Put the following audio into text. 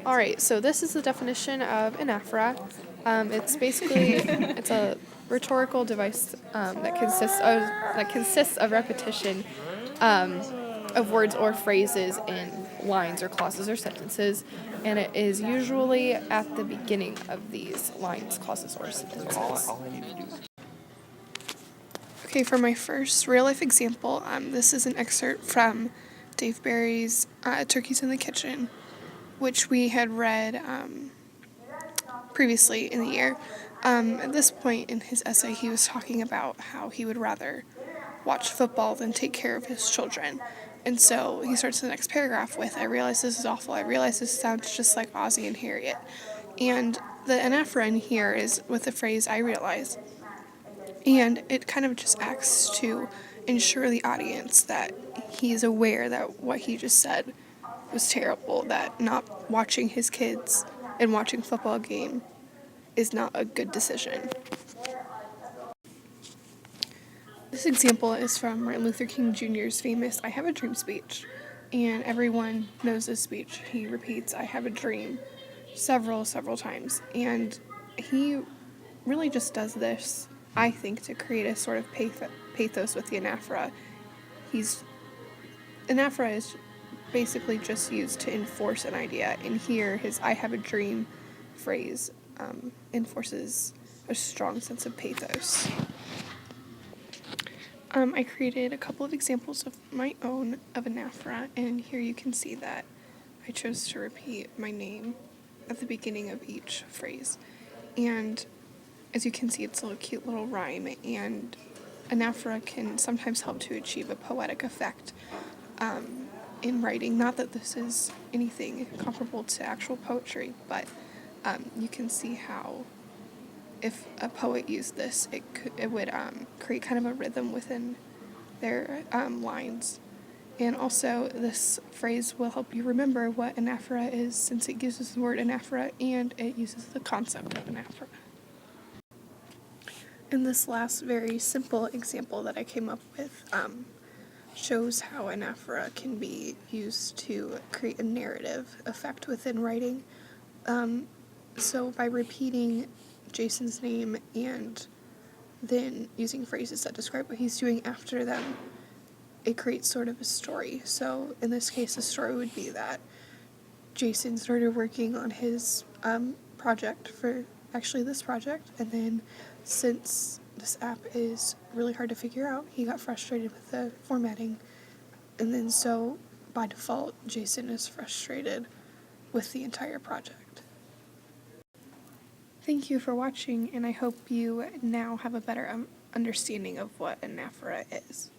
Alright, so this is the definition of anaphora. It's basically it's a rhetorical device that consists of repetition of words or phrases in lines or clauses or sentences, and it is usually at the beginning of these lines, clauses, or sentences. Okay, for my first real life example, this is an excerpt from Dave Barry's Turkeys in the Kitchen, which we had read previously in the year. At this point in his essay, he was talking about how he would rather watch football than take care of his children. And so he starts the next paragraph with, I realize this is awful. I realize this sounds just like Ozzie and Harriet. And the anaphora in here is with the phrase, I realize. And it kind of just acts to ensure the audience that he's aware that what he just said was terrible, that not watching his kids and watching a football game is not a good decision. This example is from Martin Luther King Jr.'s famous I Have a Dream speech, and everyone knows this speech. He repeats, I have a dream, several times, and he really just does this, I think, to create a sort of pathos with the anaphora. Anaphora is basically just used to enforce an idea, and here his I have a dream phrase enforces a strong sense of pathos. I created a couple of examples of my own of anaphora, and here you can see that I chose to repeat my name at the beginning of each phrase. And as you can see, it's a cute little rhyme, and anaphora can sometimes help to achieve a poetic effect in writing. Not that this is anything comparable to actual poetry, but you can see how if a poet used this, it would create kind of a rhythm within their lines. And also, this phrase will help you remember what anaphora is, since it uses the word anaphora and it uses the concept of anaphora. And this last very simple example that I came up with shows how anaphora can be used to create a narrative effect within writing. So by repeating Jason's name and then using phrases that describe what he's doing after them, it creates sort of a story. So in this case, the story would be that Jason started working on his project for actually this project, and then since this app is really hard to figure out, he got frustrated with the formatting, and then so by default, Jason is frustrated with the entire project. Thank you for watching, and I hope you now have a better understanding of what anaphora is.